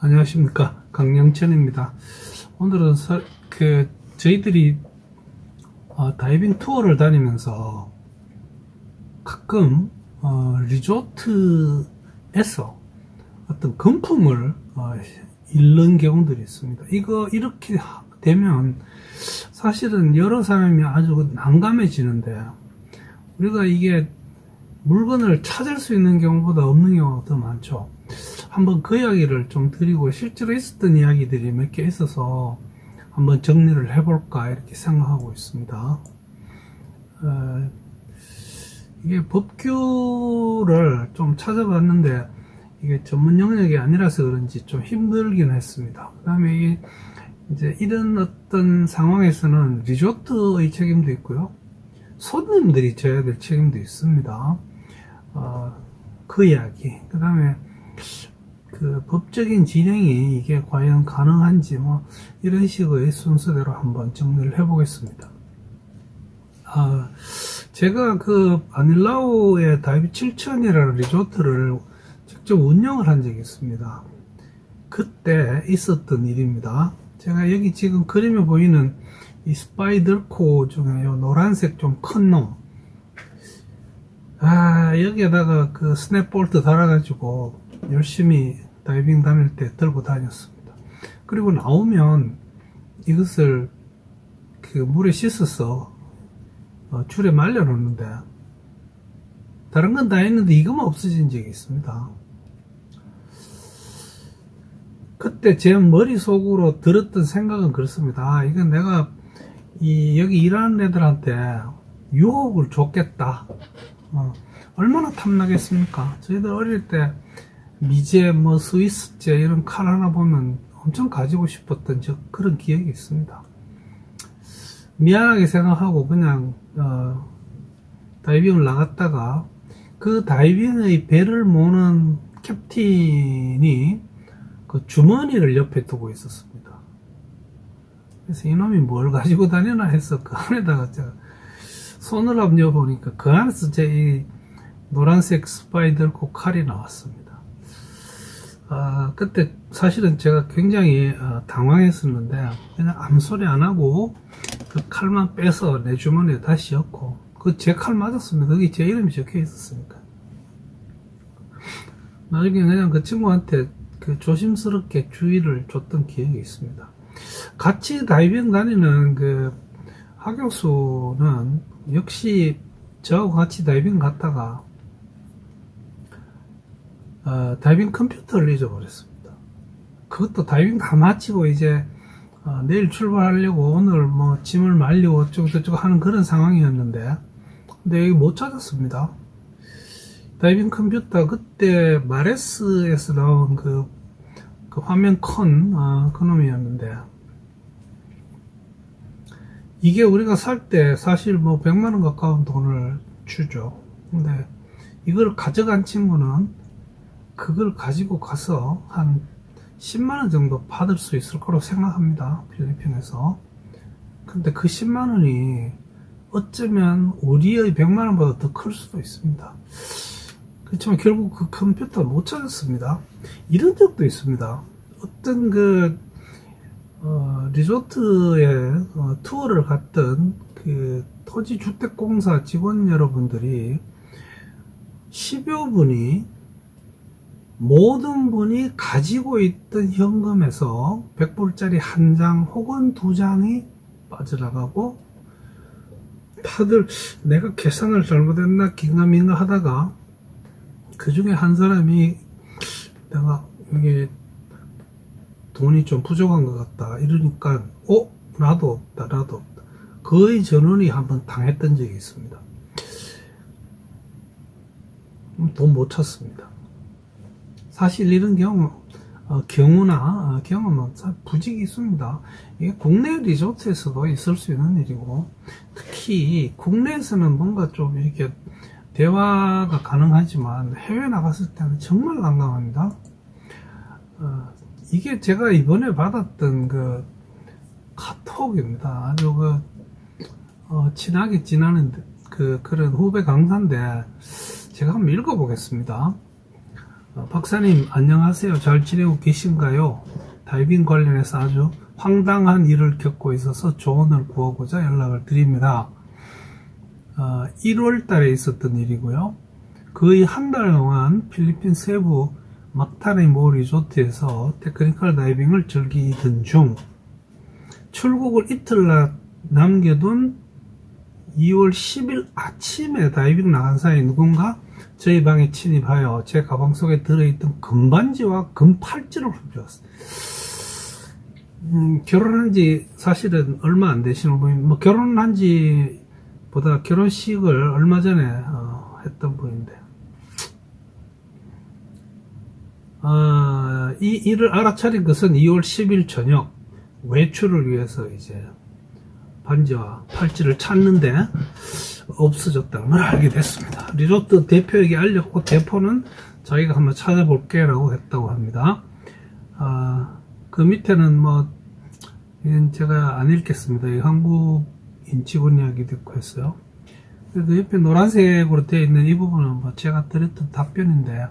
안녕하십니까, 강영천입니다. 오늘은 저희들이 다이빙 투어를 다니면서 가끔 리조트에서 어떤 금품을 잃는 경우들이 있습니다. 이렇게 되면 사실은 여러 사람이 아주 난감해지는데, 우리가 이게 물건을 찾을 수 있는 경우보다 없는 경우가 더 많죠. 한번 그 이야기를 좀 드리고, 실제로 있었던 이야기들이 몇 개 있어서 한번 정리를 해볼까 이렇게 생각하고 있습니다. 이게 법규를 좀 찾아봤는데 이게 전문 영역이 아니라서 그런지 좀 힘들긴 했습니다. 그 다음에 이제 이런 어떤 상황에서는 리조트의 책임도 있고요, 손님들이 져야 될 책임도 있습니다. 그 이야기, 그 다음에 그 법적인 진행이 이게 과연 가능한지 이런 식의 순서대로 한번 정리를 해보겠습니다. 제가 그 아닐라우의 다이빙 7000이라는 리조트를 직접 운영을 한 적이 있습니다. 그때 있었던 일입니다. 제가 여기 지금 그림에 보이는 이 스파이더코 중에 요 노란색 좀 큰 놈, 여기에다가 그 스냅볼트 달아가지고 열심히 다이빙 다닐 때 들고 다녔습니다. 그리고 나오면 이것을 그 물에 씻어서 줄에 말려 놓는데, 다른 건 다 했는데 이것만 없어진 적이 있습니다. 그때 제 머릿속으로 들었던 생각은 그렇습니다. 이건 내가 여기 일하는 애들한테 유혹을 줬겠다. 얼마나 탐나겠습니까? 저희들 어릴 때 미제, 스위스제 이런 칼 하나 보면 엄청 가지고 싶었던 그런 기억이 있습니다. 미안하게 생각하고 그냥 다이빙을 나갔다가 그 다이빙의 배를 모는 캡틴이 그 주머니를 옆에 두고 있었습니다. 그래서 이놈이 뭘 가지고 다니나 해서 그 안에다가 제가 손을 얹어 보니까 그 안에서 제 이 노란색 스파이더코 칼이 나왔습니다. 그때 사실은 제가 굉장히 당황했었는데, 그냥 아무 소리 안 하고 그 칼만 빼서 내 주머니에 다시 넣고, 그 제 칼 맞았습니다. 거기 제 이름이 적혀 있었으니까. 나중에 그냥 그 친구한테 그 조심스럽게 주의를 줬던 기억이 있습니다. 같이 다이빙 다니는 그 하교수는 역시 저하고 같이 다이빙 갔다가 다이빙 컴퓨터를 잊어버렸습니다. 그것도 다이빙 다 마치고 이제 내일 출발하려고 오늘 짐을 말리고 어쩌고저쩌고 하는 그런 상황이었는데, 근데 여기 못 찾았습니다. 다이빙 컴퓨터, 그때 마레스에서 나온 그 화면 큰 그놈이었는데, 이게 우리가 살 때 사실 100만원 가까운 돈을 주죠. 근데 이걸 가져간 친구는 그걸 가지고 가서 한 10만원 정도 받을 수 있을 거라고 생각합니다, 필리핀에서. 근데 그 10만원이 어쩌면 우리의 100만원보다 더 클 수도 있습니다. 그렇지만 결국 그 컴퓨터 못 찾았습니다. 이런 적도 있습니다. 어떤 리조트에 투어를 갔던 그 토지주택공사 직원 여러분들이 10여 분이 모든 분이 가지고 있던 현금에서 100불짜리 한 장 혹은 두 장이 빠져나가고, 다들 내가 계산을 잘못했나 긴가민가 하다가 그 중에 한 사람이 내가 이게 돈이 좀 부족한 것 같다 이러니까 나도 없다. 거의 전원이 한번 당했던 적이 있습니다. 돈 못 찾습니다. 사실 이런 경우는 부직이 있습니다. 이게 국내 리조트에서도 있을 수 있는 일이고, 특히 국내에서는 뭔가 좀 이렇게 대화가 가능하지만 해외 나갔을 때는 정말 난감합니다. 이게 제가 이번에 받았던 그 카톡입니다. 아주 친하게 지나는 그런 후배 강사인데, 제가 한번 읽어보겠습니다. 박사님 안녕하세요. 잘 지내고 계신가요? 다이빙 관련해서 아주 황당한 일을 겪고 있어서 조언을 구하고자 연락을 드립니다. 1월 달에 있었던 일이고요. 거의 한 달 동안 필리핀 세부 막타네 모 리조트에서 테크니컬 다이빙을 즐기던 중 출국을 이틀 남겨둔 2월 10일 아침에 다이빙 나간 사이 누군가 저희 방에 침입하여 제 가방 속에 들어있던 금반지와 금팔찌를 훔쳐갔어요. 결혼한 지 사실은 얼마 안 되시는 분이, 결혼한 지보다 결혼식을 얼마 전에 했던 분인데, 이 일을 알아차린 것은 2월 10일 저녁 외출을 위해서 이제 반지와 팔찌를 찾는데 없어졌다는 걸 알게 됐습니다. 리조트 대표에게 알렸고 대표는 자기가 한번 찾아볼게 라고 했다고 합니다. 그 밑에는 이건 제가 안 읽겠습니다. 이 한국인 직원 이야기도 있고 했어요. 그 옆에 노란색으로 되어 있는 이 부분은 제가 드렸던 답변인데,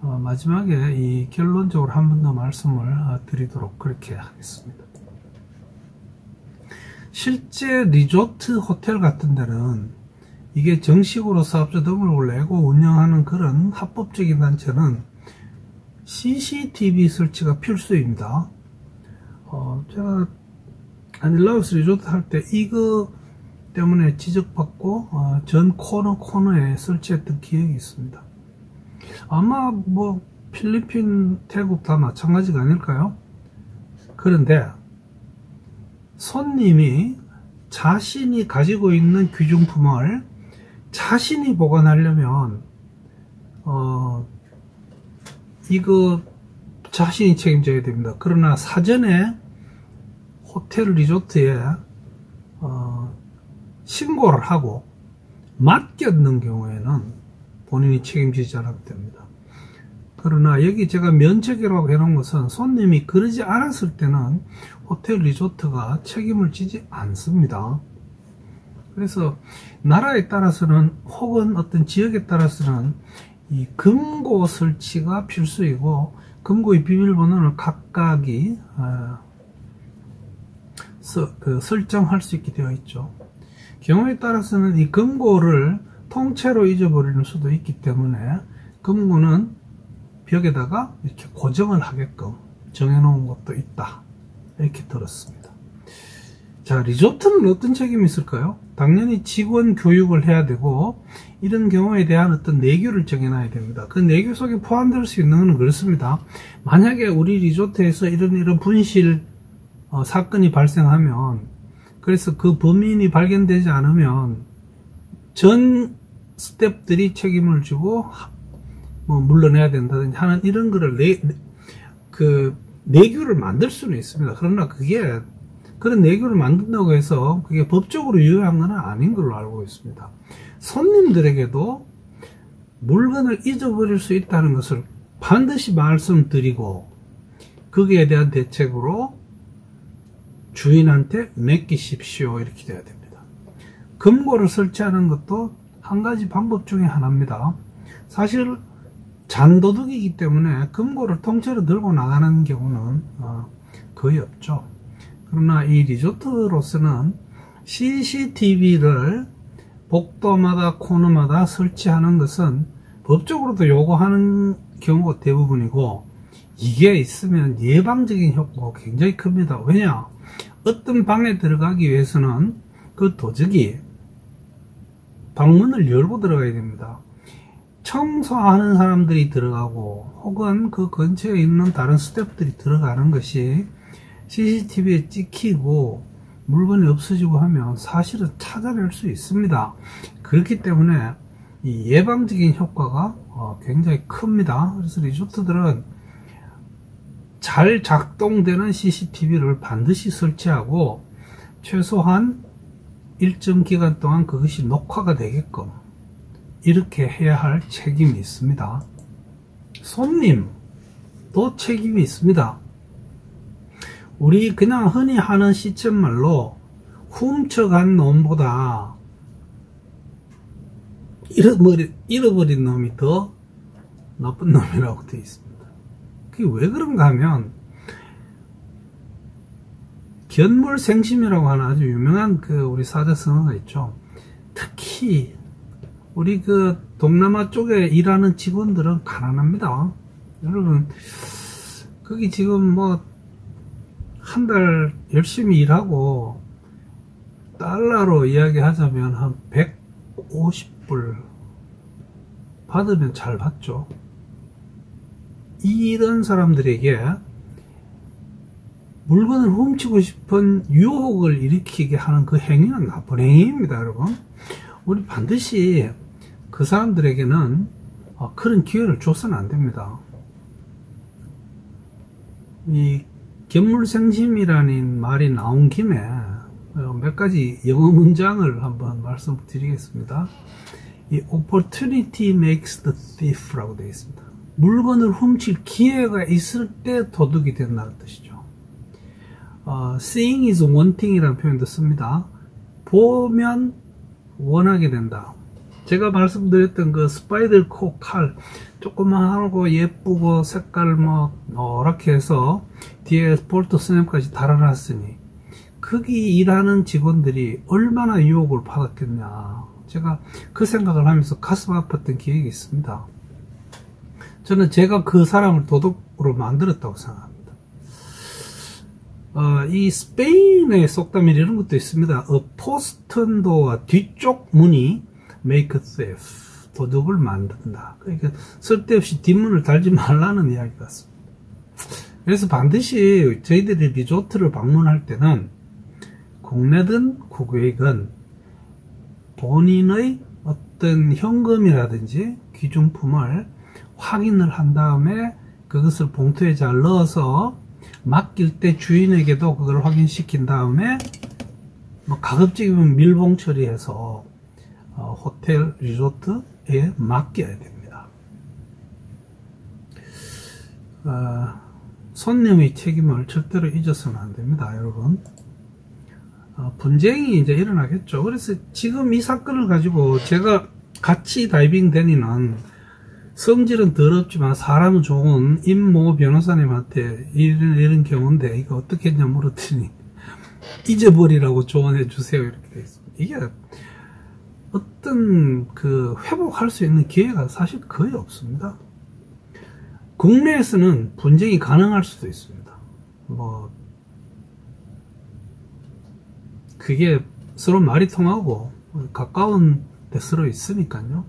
마지막에 이 결론적으로 한 번 더 말씀을 드리도록 그렇게 하겠습니다. 실제 리조트 호텔 같은 데는 이게 정식으로 사업자 등록을 내고 운영하는 그런 합법적인 단체는 CCTV 설치가 필수입니다. 제가 아닐라우스 리조트 할 때 이거 때문에 지적받고 전 코너에 설치했던 기억이 있습니다. 아마 필리핀, 태국 다 마찬가지가 아닐까요? 그런데 손님이 자신이 가지고 있는 귀중품을 자신이 보관하려면 이거 자신이 책임져야 됩니다. 그러나 사전에 호텔 리조트에 신고를 하고 맡겼는 경우에는 본인이 책임지지 않아도 됩니다. 그러나 여기 제가 면책이라고 해놓은 것은 손님이 그러지 않았을 때는 호텔 리조트가 책임을 지지 않습니다. 그래서 나라에 따라서는 혹은 어떤 지역에 따라서는 이 금고 설치가 필수이고 금고의 비밀번호를 각각이 설정할 수 있게 되어 있죠. 경우에 따라서는 이 금고를 통째로 잊어버리는 수도 있기 때문에 금고는 벽에다가 이렇게 고정을 하게끔 정해놓은 것도 있다, 이렇게 들었습니다. 자, 리조트는 어떤 책임이 있을까요? 당연히 직원 교육을 해야 되고 이런 경우에 대한 어떤 내규를 정해놔야 됩니다. 그 내규 속에 포함될 수 있는 건 그렇습니다. 만약에 우리 리조트에서 이런 분실 사건이 발생하면, 그래서 그 범인이 발견되지 않으면 전 스태프들이 책임을 지고 물러내야 된다든지 하는 이런 거를 내규를 만들 수는 있습니다. 그러나 그런 내규를 만든다고 해서 그게 법적으로 유효한 건 아닌 걸로 알고 있습니다. 손님들에게도 물건을 잊어버릴 수 있다는 것을 반드시 말씀드리고 거기에 대한 대책으로 주인한테 맡기십시오, 이렇게 돼야 됩니다. 금고를 설치하는 것도 한 가지 방법 중에 하나입니다. 사실 잔도둑이기 때문에 금고를 통째로 들고 나가는 경우는 거의 없죠. 그러나 이 리조트로서는 CCTV를 복도마다 코너마다 설치하는 것은 법적으로도 요구하는 경우가 대부분이고, 이게 있으면 예방적인 효과가 굉장히 큽니다. 왜냐? 어떤 방에 들어가기 위해서는 그 도적이 방문을 열고 들어가야 됩니다. 청소하는 사람들이 들어가고 혹은 그 근처에 있는 다른 스태프들이 들어가는 것이 CCTV에 찍히고 물건이 없어지고 하면 사실은 찾아낼 수 있습니다. 그렇기 때문에 이 예방적인 효과가 굉장히 큽니다. 그래서 리조트들은 잘 작동되는 CCTV를 반드시 설치하고 최소한 일정 기간 동안 그것이 녹화가 되게끔 이렇게 해야 할 책임이 있습니다. 손님도 책임이 있습니다. 우리 그냥 흔히 하는 시쳇말로 훔쳐간 놈보다 잃어버린 놈이 더 나쁜 놈이라고 되어 있습니다. 그게 왜 그런가 하면 견물생심이라고 하는 아주 유명한 우리 사자성어가 있죠. 특히 우리 동남아 쪽에 일하는 직원들은 가난합니다. 여러분, 거기 지금 한 달 열심히 일하고 달러로 이야기하자면 한 150불 받으면 잘 받죠. 이런 사람들에게 물건을 훔치고 싶은 유혹을 일으키게 하는 그 행위는 나쁜 행위입니다, 여러분. 우리 반드시 그 사람들에게는 그런 기회를 줘서는 안 됩니다. 이 견물생심이라는 말이 나온 김에 몇 가지 영어 문장을 한번 말씀드리겠습니다. 이 opportunity makes the thief 라고 되어 있습니다. 물건을 훔칠 기회가 있을 때 도둑이 된다는 뜻이죠. seeing is wanting 이라는 표현도 씁니다. 보면 원하게 된다. 제가 말씀드렸던 그 스파이더 코 칼, 조그만하고 예쁘고 색깔 노랗게 해서 뒤에 볼트 스냅까지 달아놨으니 거기 일하는 직원들이 얼마나 유혹을 받았겠냐. 제가 그 생각을 하면서 가슴 아팠던 기억이 있습니다. 저는 제가 그 사람을 도둑으로 만들었다고 생각합니다. 이 스페인의 속담이 이런 것도 있습니다. 포스턴 도어, 뒤쪽 문이 make a thief, 도둑을 만든다. 그러니까 쓸데없이 뒷문을 달지 말라는 이야기 같습니다. 그래서 반드시 저희들이 리조트를 방문할 때는 국내든 국외이건 본인의 어떤 현금이라든지 귀중품을 확인을 한 다음에 그것을 봉투에 잘 넣어서 맡길 때 주인에게도 그걸 확인시킨 다음에 가급적이면 밀봉 처리해서 호텔 리조트에 맡겨야 됩니다. 손님의 책임을 절대로 잊어서는 안 됩니다, 여러분. 분쟁이 이제 일어나겠죠. 그래서 지금 이 사건을 가지고 제가 같이 다이빙 다니는 성질은 더럽지만 사람은 좋은 임모 변호사님한테 이런 경우인데 이거 어떻게 했냐 물었더니 잊어버리라고 조언해 주세요 이렇게 되어 있습니다. 이게 어떤 회복할 수 있는 기회가 사실 거의 없습니다. 국내에서는 분쟁이 가능할 수도 있습니다. 그게 서로 말이 통하고 가까운 데 서로 있으니까요.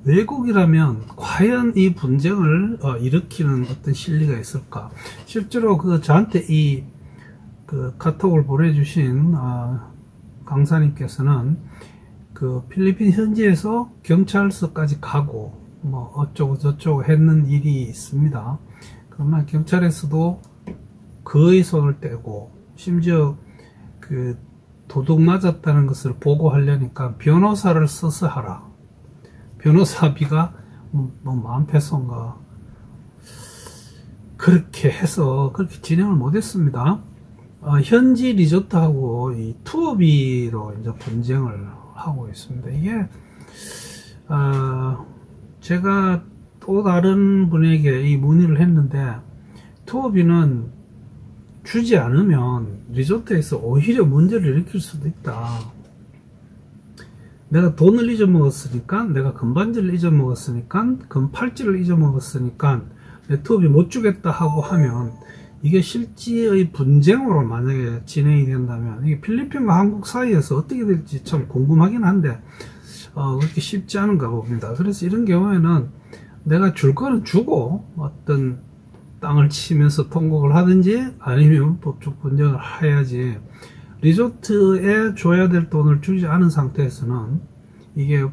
외국이라면 과연 이 분쟁을 일으키는 어떤 실리가 있을까? 실제로 저한테 이 카톡을 보내주신 강사님께서는 필리핀 현지에서 경찰서까지 가고 어쩌고 저쩌고 했는 일이 있습니다. 그러나 경찰에서도 거의 손을 떼고 심지어 도둑 맞았다는 것을 보고하려니까 변호사를 써서 하라. 변호사비가 만페소인가 그렇게 해서 그렇게 진행을 못했습니다. 현지 리조트하고 이 투어비로 이제 분쟁을 하고 있습니다. 이게 제가 또 다른 분에게 이 문의를 했는데 투어비는 주지 않으면 리조트에서 오히려 문제를 일으킬 수도 있다. 내가 돈을 잊어먹었으니까, 내가 금반지를 잊어먹었으니까, 금팔찌를 잊어먹었으니까 내 투어비 못 주겠다 하고 하면 이게 실제의 분쟁으로 만약에 진행이 된다면 이게 필리핀과 한국 사이에서 어떻게 될지 참 궁금하긴 한데 그렇게 쉽지 않은가 봅니다. 그래서 이런 경우에는 내가 줄 거는 주고 어떤 땅을 치면서 통곡을 하든지 아니면 법적 분쟁을 해야지 리조트에 줘야 될 돈을 주지 않은 상태에서는 이게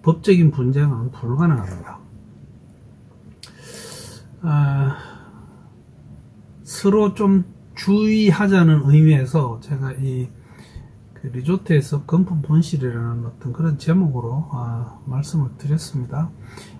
법적인 분쟁은 불가능합니다. 서로 좀 주의하자는 의미에서 제가 이 리조트에서 금품 분실이라는 어떤 그런 제목으로 말씀을 드렸습니다.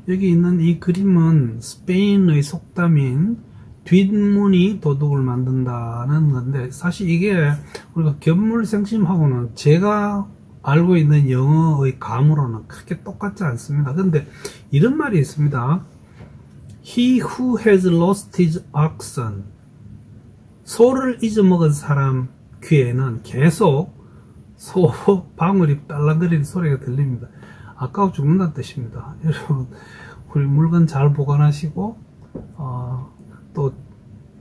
여기 있는 이 그림은 스페인의 속담인 뒷문이 도둑을 만든다는 건데 사실 이게 우리가 견물생심하고는 제가 알고 있는 영어의 감으로는 크게 똑같지 않습니다. 근데 이런 말이 있습니다. He who has lost his oxen. 소를 잊어먹은 사람 귀에는 계속 소 방울이 딸랑거리는 소리가 들립니다. 아까워 죽는다는 뜻입니다. 여러분, 우리 물건 잘 보관하시고 또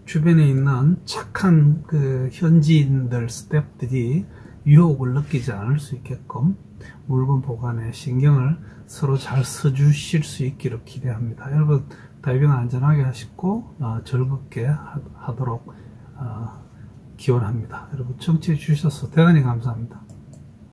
주변에 있는 착한 그 현지인들, 스태프들이 유혹을 느끼지 않을 수 있게끔 물건 보관에 신경을 서로 잘 써주실 수 있기를 기대합니다. 여러분, 다이빙 안전하게 하시고 즐겁게 하도록 기원합니다. 여러분, 청취해 주셔서 대단히 감사합니다.